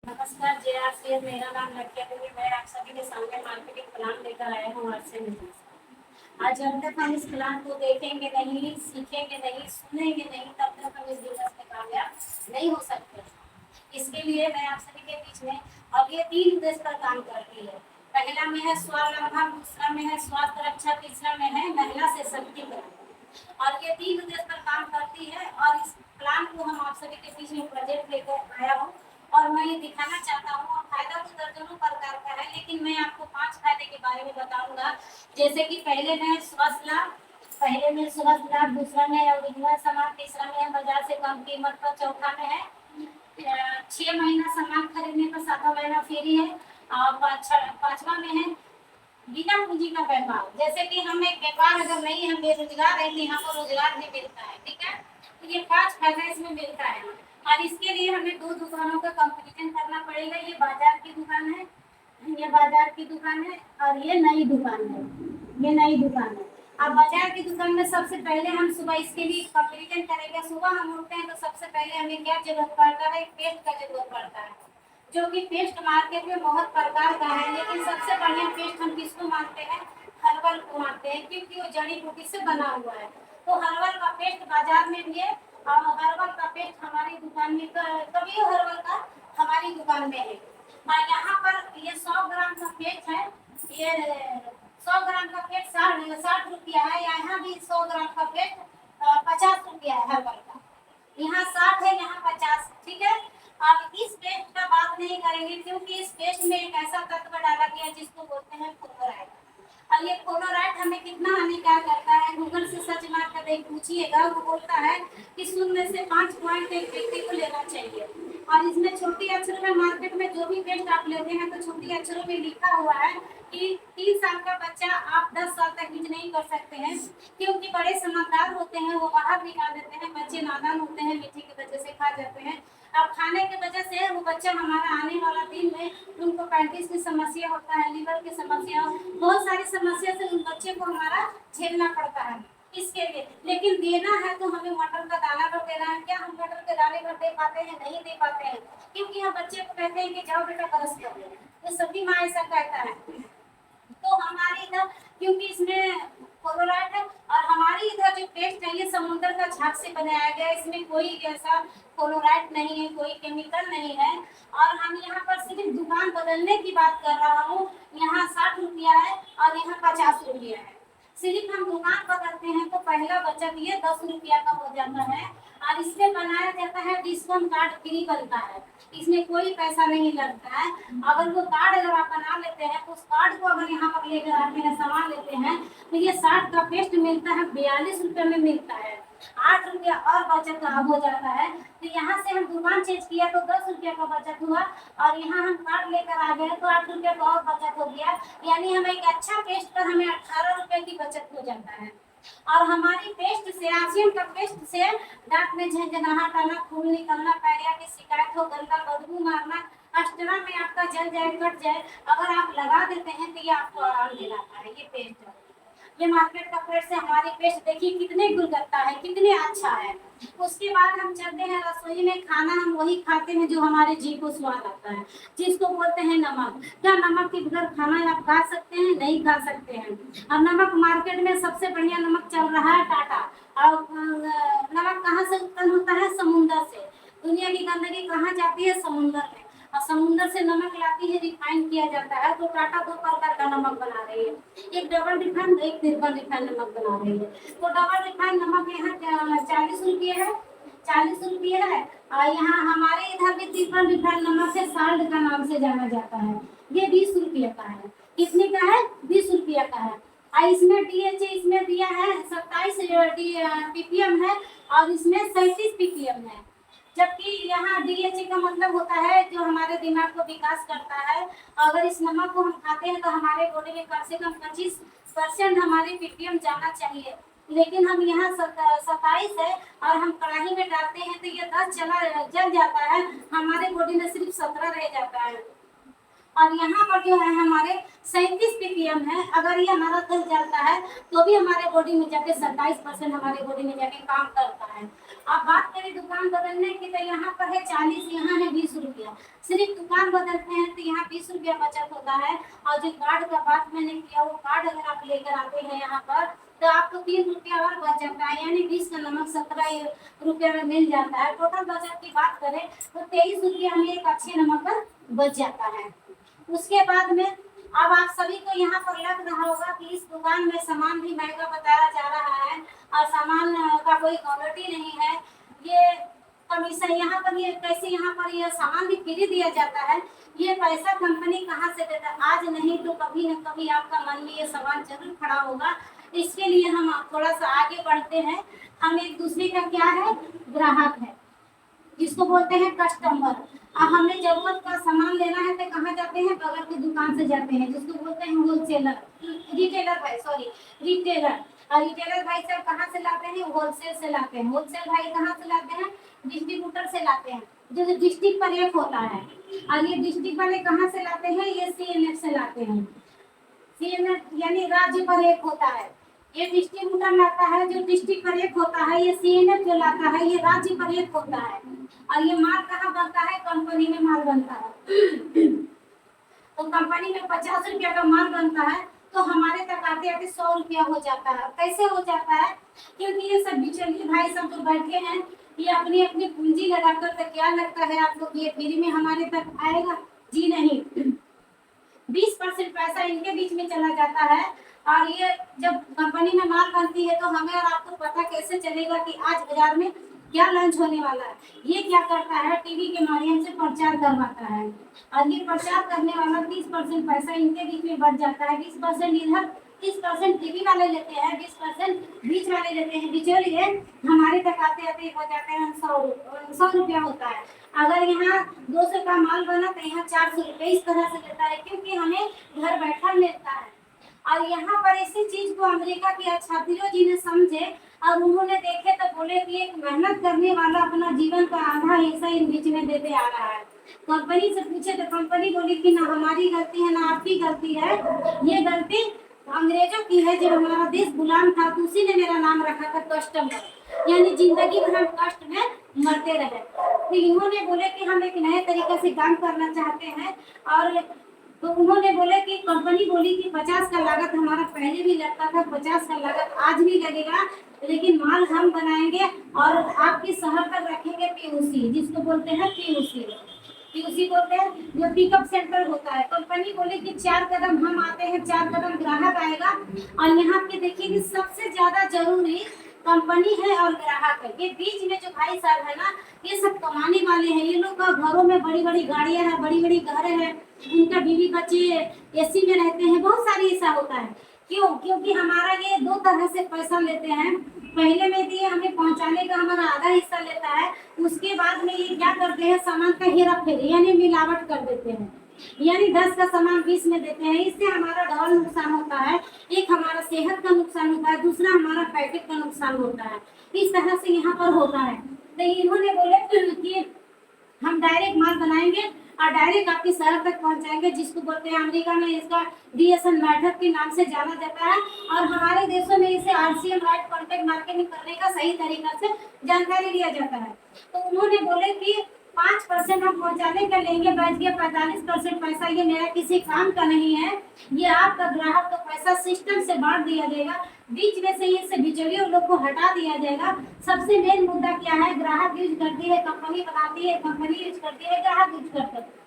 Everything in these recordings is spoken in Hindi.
नमस्कार जय आरसीएस, मेरा नाम लटकिया देवी। मैं आप सभी के सामने मार्केटिंग प्लान लेकर आया हूँ आज से नहीं। आज जब तक हम इस प्लान को देखेंगे नहीं, सीखेंगे नहीं, सुनेंगे नहीं, तब तक हम इस बिजनेस में कामयाब नहीं हो सकते। इसके लिए मैं आप सभी के बीच में अब ये 3 उद्देश्य पर काम करती है। पहला में है स्वावलंबन, दूसरा में है स्वास्थ्य रक्षा, तीसरा में है महिला सशक्तिकरण। और ये 3 उद्देश्य पर काम करती है और इस प्लान को हम आप सभी के बीच में प्रोजेक्ट लेकर आया हूँ और मैं ये दिखाना चाहता हूँ। और फायदा तो दर्जनों प्रकार का है, लेकिन मैं आपको 5 फायदे के बारे में बताऊंगा। जैसे कि पहले में स्वास्थ्य लाभ, दूसरा में है ओरिजिनल सामान, तीसरा में है बाजार से कम कीमत पर, चौथा में है 6 महीना सामान खरीदने पर 7वां महीना फ्री है, और पांचवा में है बिना पूंजी का व्यापार। जैसे कि हम एक व्यापार अगर नहीं, हम बेरोजगार है तो यहाँ पर रोजगार भी मिलता है। ठीक है, तो ये 5 फायदा इसमें मिलता है। और इसके लिए हमें 2 दुकानों का कंपटीशन करना पड़ेगा। ये बाजार की दुकान है, ये बाजार की दुकान है, और ये नई दुकान है, ये नई दुकान है। अब बाजार की दुकान में सबसे पहले हम सुबह इसके लिए कंपटीशन करेंगे। सुबह हम उठते हैं तो सबसे पहले हमें क्या जरूरत पड़ता है? पेस्ट का जरूरत पड़ता है, जो कि पेस्ट मार्केट में बहुत प्रकार का है, लेकिन सबसे बढ़िया पेस्ट हम किसको मानते हैं? हर्बल को मानते हैं, क्योंकि वो जड़ी बूटी से बना हुआ है। तो हर्बल का पेस्ट बाजार में भी है और हर्बल का पेस्ट हमारी दुकान में, तभी हर्बल का हमारी दुकान में है। और यहाँ पर ये 100 ग्राम का पेस्ट है, ये 100 ग्राम का पेस्ट 60 रुपया है। यहाँ भी 100 ग्राम का पेस्ट 50 रुपया है हर्बल का। यहाँ 60 है, यहाँ 50। ठीक है, अब इस पेस्ट का बात नहीं करेंगे, क्योंकि इस पेस्ट में एक ऐसा तत्व डाला गया है जिसको बोलते हैं फ्लोराइड। और ये फ्लोराइड हमें कितना हानिकार करता है? गूगल से सर्च मार कर देख पूछिएगा, वो बोलता है कि 0 से 5 पॉइंट एक व्यक्ति को लेना चाहिए। और इसमें छोटी अक्षरों में, मार्केट में जो भी पेस्ट आप लेते हैं तो छोटी अक्षरों में लिखा हुआ है कि 3 साल का बच्चा आप 10 साल तक यूज नहीं कर सकते हैं, क्योंकि बड़े समझदार होते हैं वो बाहर निकाल देते हैं, बच्चे नादान होते हैं, मीठी की वजह से खा जाते हैं। अब खाने की वजह से वो बच्चा हमारा आने वाला दिन में उनको पैंटिस की समस्या होता है, लीवर की समस्या, बहुत सारी समस्या से उन बच्चे को हमारा झेलना पड़ता है। इसके लिए लेकिन देना है तो हमें मटर का दाना भर देना है। क्या हम मटर के दाने भर दे पाते हैं? नहीं दे पाते हैं, क्योंकि हम बच्चे को कहते हैं कि जाओ बेटा ब्रश कर लो, तो सभी माँ ऐसा कहता है। तो हमारे इधर क्योंकि इसमें फ्लोराइड है, और हमारी इधर जो पेस्ट है ये समुद्र का झाग से बनाया गया है, इसमें कोई ऐसा फ्लोराइड नहीं है, कोई केमिकल नहीं है। और हम यहाँ पर सिर्फ दुकान बदलने की बात कर रहा हूँ। यहाँ 60 रुपया है और यहाँ 50 रुपया है। सिर्फ हम दुकान बदलते हैं तो पहला बचत ये 10 रुपया का हो जाता है। और इसमें बनाया जाता है डिस्काउंट कार्ड, फ्री बनता है, इसमें कोई पैसा नहीं लगता है। अगर वो कार्ड अगर आप बना लेते हैं तो उस कार्ड को अगर यहाँ पर लेकर आते हैं, सामान लेते हैं, तो ये 60 का पेस्ट मिलता है 42 रुपये में मिलता है। 8 रुपया और बचत हो जाता है। तो यहाँ से हम दुकान चेंज किया तो 10 रुपया का बचत हुआ, और यहाँ हम कार्ड लेकर आ गए तो 8 रुपया का और बचत हो गया। यानी हमें एक अच्छा पेस्ट पर हमें 18 रुपये की बचत हो जाता है। और हमारी पेस्ट से, आसियम का पेस्ट से दांत में झंझनाहट आना, खून निकलना, पैरिया की शिकायत हो, गंदा बदबू मारना, अष्टरा में आपका जल जाए, कट जाए, अगर आप लगा देते हैं तो ये आपको आराम दिलाता है। ये पेस्ट, ये मार्केट का पेस्ट से हमारी पेस्ट देखिए कितने गुणवत्ता है, कितने अच्छा है। उसके बाद हम चलते हैं रसोई में। खाना हम वही खाते हैं जो हमारे जी को स्वाद आता है, जिसको बोलते हैं नमक। क्या नमक के बगैर खाना आप खा सकते हैं? नहीं खा सकते हैं। और नमक मार्केट में सबसे बढ़िया नमक चल रहा है टाटा। और नमक कहाँ से उत्पन्न होता है? समुद्र से। दुनिया की गंदगी कहाँ जाती है? समुद्र में। और समुद्र से नमक लाती है, रिफाइन किया जाता है। तो टाटा 2 प्रकार का नमक बना रही है, एक डबल रिफाइन, एक ट्रिपल रिफाइन नमक बना रही है। तो डबल रिफाइन नमक यहाँ 40 रुपये है, 40 रुपये है। और यहाँ हमारे इधर भी ट्रिपल रिफाइन नमक से साल्ट का नाम से जाना जाता है। ये 20 रुपये का है। कितने का है? 20 रुपये का है। और इसमें डीएचए इसमें दिया है 27 पीपीएम है, और इसमें 37 पीपीएम है। जबकि यहाँ डीएचए का मतलब होता है जो हमारे दिमाग को विकास करता है। अगर इस नमक को हम खाते हैं तो हमारे बॉडी में कम से कम 25% हमारे पीपीएम जाना चाहिए, लेकिन हम यहाँ 27 है, और हम कढ़ाई में डालते हैं तो ये 10 चला जल जाता है, हमारे बॉडी में सिर्फ 17 रह जाता है। और यहाँ पर जो है हमारे 37 ppm है। अगर ये हमारा तेल जलता है तो भी हमारे बॉडी में जाके 27% हमारे बॉडी में जाके काम करता है। अब बात करें दुकान बदलने की तो यहाँ पर है 40, यहाँ है 20 रुपया। सिर्फ दुकान बदलते हैं तो यहाँ 20 रुपया बचत होता है। और जो कार्ड का बात मैंने किया, वो कार्ड अगर आप लेकर आते हैं यहाँ पर तो आपको 3 रुपया और बच जाता है, यानी 20 का नमक 17 रुपया में मिल जाता है। टोटल बचत की बात करें तो 23 रुपया में एक अच्छे नमक का बच जाता है। उसके बाद में अब आप सभी को यहाँ पर लग रहा होगा कि इस दुकान में सामान भी महंगा बताया जा रहा है और सामान का कोई क्वालिटी नहीं है। ये कमीशन यहाँ पर, ये कैसे यहाँ पर ये सामान भी फ्री दिया जाता है, ये पैसा कंपनी कहाँ से देता है? आज नहीं तो कभी न कभी आपका मन में ये सवाल जरूर खड़ा होगा। इसके लिए हम थोड़ा सा आगे बढ़ते हैं। हम एक दूसरे का क्या है, ग्राहक है, जिसको बोलते हैं कस्टमर। अब हमें जरूरत का सामान लेना है तो कहाँ जाते हैं, बगल की दुकान से जाते हैं, जिसको बोलते हैं होलसेलर, रिटेलर भाई, सॉरी रिटेलर। और रिटेलर भाई साहब कहाँ से लाते हैं, होलसेल से लाते हैं। होलसेल भाई कहाँ से लाते हैं, डिस्ट्रीब्यूटर से लाते हैं, जो डिस्ट्रिक्ट पर एक होता है। और ये डिस्ट्रिक्ट वाले कहाँ से लाते हैं, ये CNF से लाते हैं। CNF यानी राज्य पर एक होता है। ये डिस्ट्रीब्यूटर लाता है जो डिस्ट्रिक्ट पर एक होता है, ये CNF जो लाता है ये राज्य पर एक होता है। और ये माल कहाँ बनता है, कंपनी में माल बनता है। तो कंपनी में 50 रुपया का माल बनता है तो हमारे तक आते आते 100 रुपया हो जाता है। कैसे हो जाता है, क्योंकि ये सब बिचौलिए भाई सब जो बैठे हैं ये अपनी अपनी पूंजी लगाकर, तो क्या लगता है आपको ये फ्री में हमारे तक आएगा? जी नहीं। 20% पैसा इनके बीच में चला जाता है। और ये जब कंपनी में माल बनती है तो हमें और आपको पता कैसे चलेगा कि आज बाजार में क्या लॉन्च होने वाला है? ये क्या करता है, टीवी के माध्यम से प्रचार करवाता है। और ये प्रचार करने वाला 30% पैसा इनके बीच में बढ़ जाता है। 20% इधर, 30% टीवी वाले लेते हैं, 20% बीच वाले लेते हैं, बिचौलिए हमारे तक आते आते हो जाते हैं 100 रुपया होता है। अगर यहाँ 200 का माल बना तो यहाँ 400 रुपये इस तरह से लेता है, क्योंकि हमें घर बैठा मिलता है। और यहाँ पर इसी चीज को अमेरिका के छात्रों जी ने समझे और उन्होंने देखे तो बोले कि एक मेहनत करने वाला अपना जीवन का आधा हिस्सा इन बीच में देते आ रहा है। कंपनी से पूछे तो कंपनी बोली कि ना हमारी गलती है ना आपकी गलती है, ये गलती अंग्रेजों की है। जब हमारा देश गुलाम था तो उसी ने मेरा नाम रखा था कस्टमर, यानी जिंदगी भर हम कष्ट में मरते रहे। तो इन्होंने बोले कि हम एक नए तरीके से काम करना चाहते हैं। और तो उन्होंने बोले कि कंपनी बोली कि 50 का लागत हमारा पहले भी लगता था, 50 का लागत आज भी लगेगा, लेकिन माल हम बनाएंगे और आपके शहर तक रखेंगे POC, जिसको बोलते हैं POC बोलते हैं, जो पिकअप सेंटर होता है। कंपनी बोले कि 4 कदम हम आते हैं, 4 कदम ग्राहक आएगा। और यहाँ पे देखिए कि सबसे ज्यादा जरूरी कंपनी है और ग्राहक है। ये बीच में जो भाई साहब है ना, ये सब कमाने वाले हैं। ये लोग का घरों में बड़ी बड़ी गाड़ियां हैं, बड़ी बड़ी घर है, उनका बीवी बच्चे AC में रहते हैं, बहुत सारी ऐसा होता है। क्यों? क्योंकि हमारा ये 2 तरह से पैसा लेते हैं। पहले में दिए हमें पहुंचाने का हमारा आधा हिस्सा लेता है, उसके बाद में ये क्या करते हैं, सामान का हेरा फेरी यानी मिलावट कर देते हैं, यानी 10 का सामान 20 में देते हैं। इससे हमारा डबल नुकसान होता है। एक हमारा सेहत का नुकसान होता है, दूसरा हमारा पैकेट का नुकसान होता है। इस तरह से यहाँ पर होता है। तो इन्होंने बोले कि हम डायरेक्ट माल बनाएंगे और डायरेक्ट आपके शहर तक पहुंचाएंगे, जिसको बोलते हैं अमेरिका में इसका DSN मेथड के नाम से जाना जाता है। और हमारे देशों में इसे RCM राइट कॉन्टेक्ट मार्केटिंग करने का सही तरीका से जानकारी दिया जाता है। तो उन्होंने बोले कि 5% हम पहुंचाने का लेंगे, बच गया 45% पैसा। ये मेरा किसी काम का नहीं है, ये आपका ग्राहक का पैसा सिस्टम से बांट दिया जाएगा। बीच में से ये से बिचौलियों लोग को हटा दिया जाएगा। सबसे मेन मुद्दा क्या है, ग्राहक यूज करती है, कंपनी बनाती है, कंपनी यूज करती है, ग्राहक यूज करता है।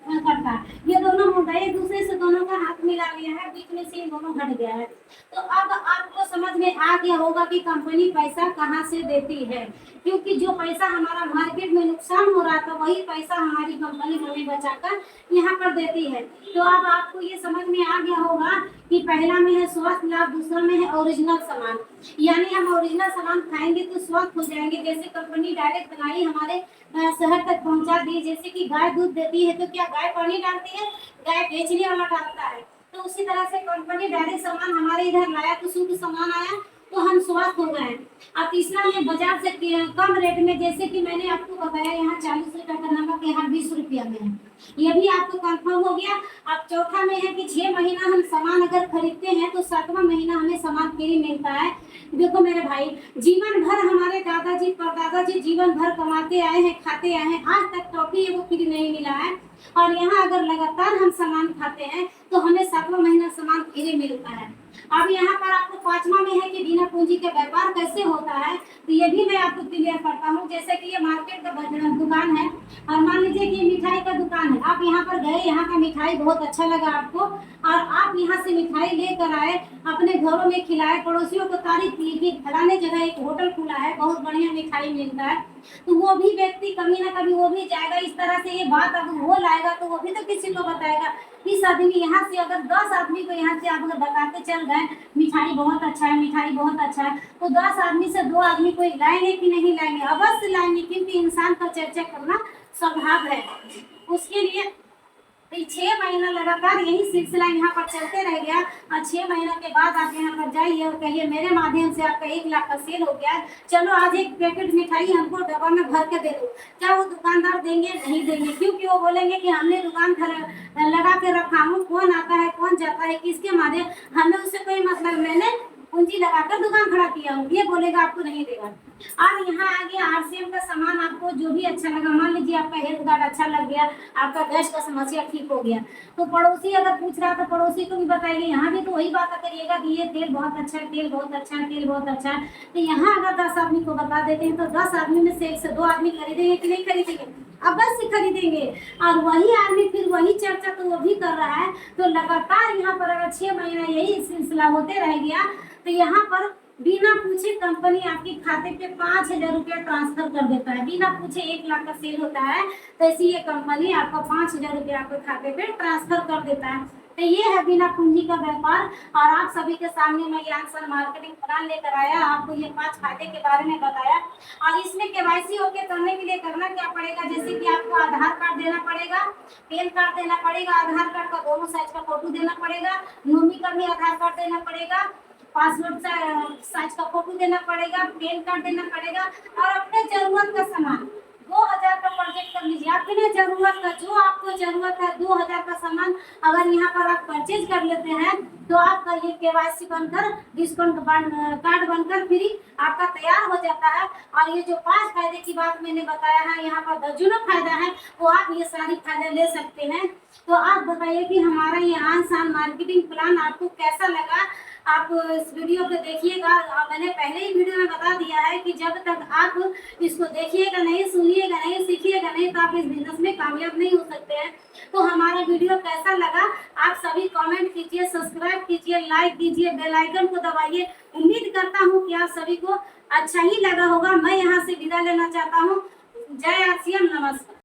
ये दोनों मुद्दा एक दूसरे से दोनों का हाथ मिला लिया है, बीच में से दोनों हट गया है। तो अब आपको समझ में आ गया होगा कि कंपनी पैसा कहाँ से देती है, क्योंकि जो पैसा हमारा मार्केट में नुकसान हो रहा था वही पैसा हमारी कंपनी हमें बचाकर यहाँ पर देती है। तो अब आपको ये समझ में आ गया होगा कि पहला में है स्वास्थ्य लाभ, दूसरा में है ओरिजिनल सामान, यानी हम ओरिजिनल सामान खाएंगे तो स्वस्थ हो जाएंगे। जैसे कंपनी डायरेक्ट बनाई हमारे शहर तक पहुंचा दी, जैसे कि गाय दूध देती है तो क्या गाय पानी डालती है, गाय बेचने वाला डालता है। तो उसी तरह से कंपनी डायरेक्ट सामान हमारे इधर लाया तो शुद्ध सामान आया तो हम स्वस्थ हो गए। और तीसरा में बाजार से कम रेट में, जैसे कि मैंने आपको बताया यहाँ 40 रुपये का नमक यहाँ 20 रुपया में है, ये भी आपको कंफर्म हो गया। अब चौथा में है कि 6 महीना हम सामान अगर खरीदते हैं तो 7वां महीना हमें सामान फ्री मिलता है। देखो मेरे भाई, जीवन भर हमारे दादाजी परदादाजी जीवन भर कमाते आए हैं, खाते आए हैं, आज तक टॉफी वो फ्री नहीं मिला है। और यहाँ अगर लगातार हम सामान खाते हैं तो हमें 7वां महीना सामान फ्री मिलता है। अब यहाँ पर आपको 5वां में है कि बिना पूंजी के व्यापार कैसे होता है, तो ये भी मैं आपको क्लियर करता हूँ। जैसे कि ये मार्केट का दुकान है और मान लीजिए कि ये मिठाई का दुकान है, आप यहाँ पर गए, यहाँ का मिठाई बहुत अच्छा लगा आपको और आप यहाँ से मिठाई लेकर आए, अपने घरों में खिलाए, पड़ोसियों को तारीफ की कि फलाने जगह एक होटल खुला है, बहुत बढ़िया मिठाई मिलता है, तो वो भी व्यक्ति कभी ना कभी वो भी जाएगा। इस तरह से ये बात अगर वो लाएगा तो वो भी तो किसी को बताएगा। इस आदमी यहाँ से अगर 10 आदमी को यहाँ से आप अगर बताते चल गए मिठाई बहुत अच्छा है, मिठाई बहुत अच्छा है, तो 10 आदमी से 2 आदमी कोई लाएंगे कि नहीं लाएंगे? अवश्य लाएंगे, क्योंकि इंसान का चर्चा करना स्वभाव है। उसके लिए 6 महीना लगातार यही सिलसिला यहाँ पर चलते रह गया और 6 महीना के बाद आप यहाँ पर जाइए और कहिए मेरे माध्यम से आपका 1 लाख का सेल हो गया, चलो आज एक पैकेट मिठाई हमको डब्बा में भर के दे दो। क्या वो दुकानदार देंगे? नहीं देंगे, क्योंकि वो बोलेंगे कि हमने दुकान लगा के रखा हूँ, कौन आता है कौन जाता है किसके माध्यम, हमें उससे कोई मतलब, मैंने पूंजी लगाकर दुकान खड़ा किया हूँ, ये बोलेगा, आपको नहीं देगा। अब यहाँ आगे आरसीएम का सामान आपको जो भी अच्छा लगा, मान लीजिए आपका हेल्थ कार्ड अच्छा लग गया, आपका गैस का समस्या ठीक हो गया, तो पड़ोसी अगर पूछ रहा तो पड़ोसी को भी बताइए, यहाँ भी तो वही बात करिएगा कि ये तेल बहुत अच्छा है, तेल बहुत अच्छा है, तेल बहुत अच्छा है। तो यहाँ अगर 10 आदमी को बता देते हैं तो 10 आदमी में से 1 से 2 आदमी खरीदेंगे कि नहीं खरीदेंगे? अवश्य खरीदेंगे। और वही आदमी फिर वही चर्चा तो वो भी कर रहा है। तो लगातार यहाँ पर अगर 6 महीना यही सिलसिला होते रह गया तो यहाँ पर बिना पूछे कंपनी आपके खाते पे 5,000 रुपया ट्रांसफर कर देता है। बिना पूछे 1 लाख का सेल होता है तो ऐसी ये कंपनी आपको 5,000 रुपया आपके खाते पे ट्रांसफर कर देता है। तो ये है बिना पूंजी का व्यापार। और आप सभी के सामने मैं ज्ञानसन मार्केटिंग प्लान लेकर आया, आपको ये 5 फायदे के बारे में बताया। और इसमें केवाईसी होके करने के लिए करना क्या पड़ेगा, जैसे कि आपको आधार कार्ड देना पड़ेगा, पैन कार्ड देना पड़ेगा, आधार कार्ड का दोनों साइज का फोटो देना पड़ेगा, नोमी का भी आधार कार्ड देना पड़ेगा, पासपोर्ट साइज का फोटो देना पड़ेगा, पैन कार्ड देना पड़ेगा और अपने जरूरत का सामान 2000 का प्रोजेक्ट कर लीजिए। अपने जरूरत का, जो आपको जरूरत है 2000 का सामान अगर यहाँ पर आप परचेज कर लेते हैं तो आपका ये केवाईसी बनकर डिस्काउंट कार्ड बनकर फ्री आपका तैयार हो जाता है। और ये जो 5 फायदे की बात मैंने बताया है, यहाँ पर दर्जनों फायदा है, वो आप ये सारी फायदे ले सकते हैं। तो आप बताइए कि हमारा ये आसान मार्केटिंग प्लान आपको कैसा लगा। आप इस वीडियो को देखिएगा, मैंने पहले ही वीडियो में बता दिया है कि जब तक आप इसको देखिएगा नहीं, सुनिएगा नहीं, सीखिएगा नहीं तो आप इस बिजनेस में कामयाब नहीं हो सकते हैं। तो हमारा वीडियो कैसा लगा आप सभी कमेंट कीजिए, सब्सक्राइब कीजिए, लाइक कीजिए, बेल आइकन को दबाइए। उम्मीद करता हूँ कि आप सभी को अच्छा ही लगा होगा। मैं यहाँ से विदा लेना चाहता हूँ। जय आर सी एम, नमस्कार।